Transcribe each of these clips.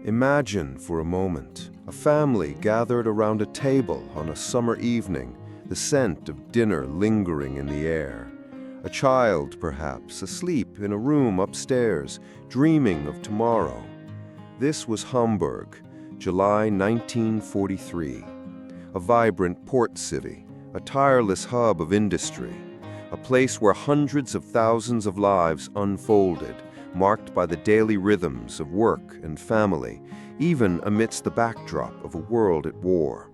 Imagine for a moment a family gathered around a table on a summer evening, the scent of dinner lingering in the air. A child, perhaps, asleep in a room upstairs, dreaming of tomorrow. This was Hamburg, July 1943. A vibrant port city, a tireless hub of industry, a place where hundreds of thousands of lives unfolded, marked by the daily rhythms of work and family, even amidst the backdrop of a world at war.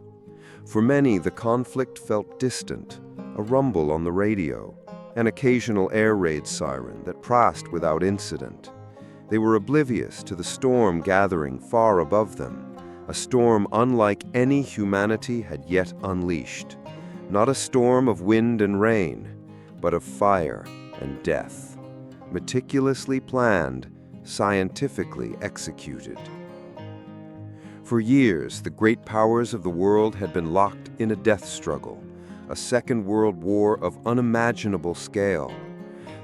For many, the conflict felt distant, a rumble on the radio, an occasional air raid siren that passed without incident. They were oblivious to the storm gathering far above them, a storm unlike any humanity had yet unleashed. Not a storm of wind and rain, but of fire and death, meticulously planned, scientifically executed. For years, the great powers of the world had been locked in a death struggle, a Second World War of unimaginable scale.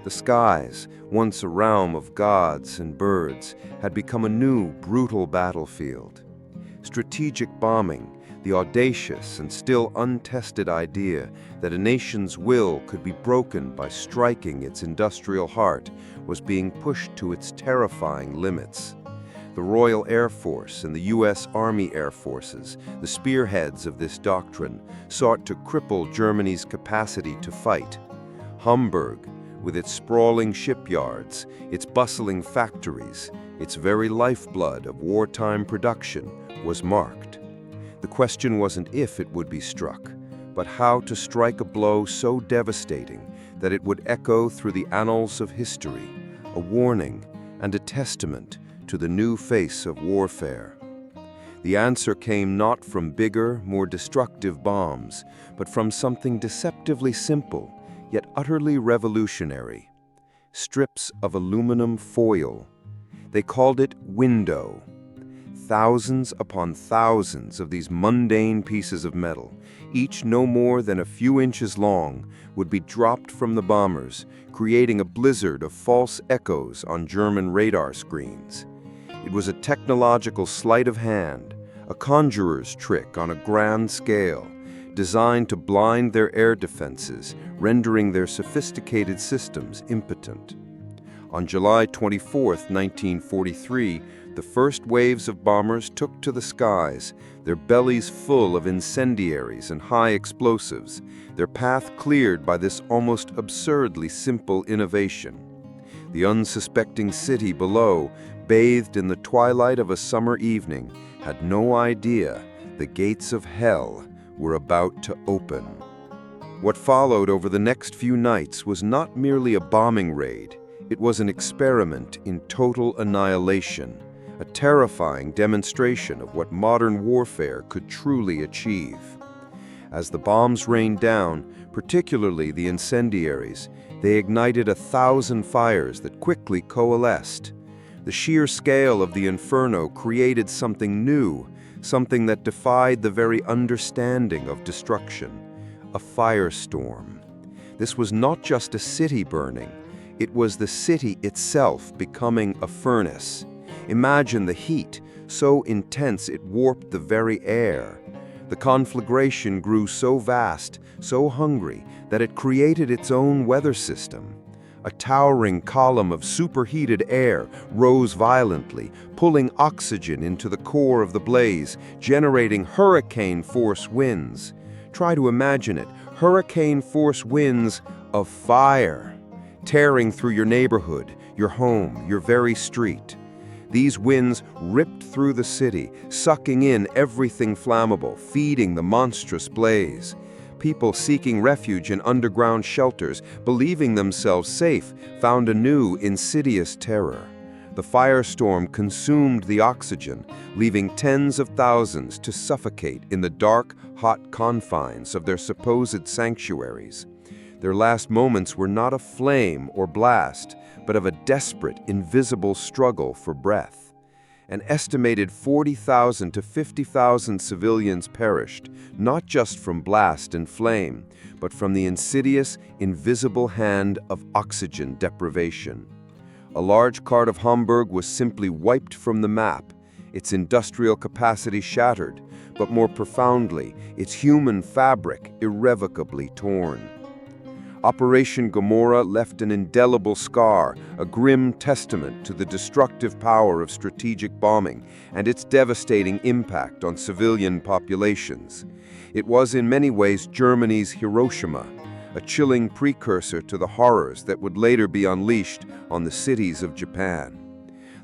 The skies, once a realm of gods and birds, had become a new, brutal battlefield. Strategic bombing, the audacious and still untested idea that a nation's will could be broken by striking its industrial heart, was being pushed to its terrifying limits. The Royal Air Force and the U.S. Army Air Forces, the spearheads of this doctrine, sought to cripple Germany's capacity to fight. Hamburg, with its sprawling shipyards, its bustling factories, its very lifeblood of wartime production, was marked. The question wasn't if it would be struck, but how to strike a blow so devastating that it would echo through the annals of history, a warning and a testament to the new face of warfare. The answer came not from bigger, more destructive bombs, but from something deceptively simple, yet utterly revolutionary. Strips of aluminum foil. They called it window. Thousands upon thousands of these mundane pieces of metal, each no more than a few inches long, would be dropped from the bombers, creating a blizzard of false echoes on German radar screens. It was a technological sleight of hand, a conjurer's trick on a grand scale, designed to blind their air defenses, rendering their sophisticated systems impotent. On July 24, 1943, the first waves of bombers took to the skies, their bellies full of incendiaries and high explosives, their path cleared by this almost absurdly simple innovation. The unsuspecting city below, bathed in the twilight of a summer evening, had no idea the gates of hell were about to open. What followed over the next few nights was not merely a bombing raid, it was an experiment in total annihilation, a terrifying demonstration of what modern warfare could truly achieve. As the bombs rained down, particularly the incendiaries, they ignited 1,000 fires that quickly coalesced. The sheer scale of the inferno created something new, something that defied the very understanding of destruction, a firestorm. This was not just a city burning, it was the city itself becoming a furnace. Imagine the heat, so intense it warped the very air. The conflagration grew so vast, so hungry, that it created its own weather system. A towering column of superheated air rose violently, pulling oxygen into the core of the blaze, generating hurricane-force winds. Try to imagine it, hurricane-force winds of fire, tearing through your neighborhood, your home, your very street. These winds ripped through the city, sucking in everything flammable, feeding the monstrous blaze. People seeking refuge in underground shelters, believing themselves safe, found a new, insidious terror. The firestorm consumed the oxygen, leaving tens of thousands to suffocate in the dark, hot confines of their supposed sanctuaries. Their last moments were not of flame or blast, but of a desperate, invisible struggle for breath. An estimated 40,000 to 50,000 civilians perished, not just from blast and flame, but from the insidious, invisible hand of oxygen deprivation. A large part of Hamburg was simply wiped from the map, its industrial capacity shattered, but more profoundly, its human fabric irrevocably torn. Operation Gomorrah left an indelible scar, a grim testament to the destructive power of strategic bombing and its devastating impact on civilian populations. It was in many ways Germany's Hiroshima, a chilling precursor to the horrors that would later be unleashed on the cities of Japan.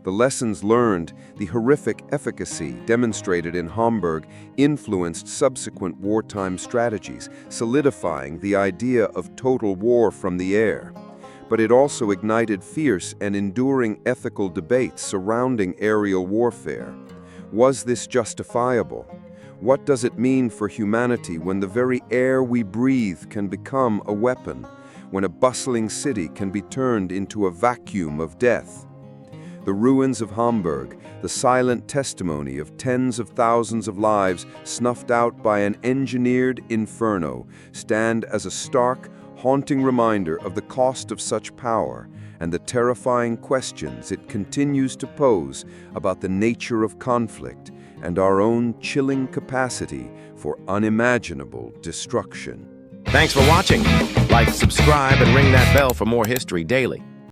The lessons learned, the horrific efficacy demonstrated in Hamburg, influenced subsequent wartime strategies, solidifying the idea of total war from the air. But it also ignited fierce and enduring ethical debates surrounding aerial warfare. Was this justifiable? What does it mean for humanity when the very air we breathe can become a weapon, when a bustling city can be turned into a vacuum of death? The ruins of Hamburg, the silent testimony of tens of thousands of lives snuffed out by an engineered inferno, stand as a stark, haunting reminder of the cost of such power and the terrifying questions it continues to pose about the nature of conflict and our own chilling capacity for unimaginable destruction. Thanks for watching. Like, subscribe, and ring that bell for more history daily.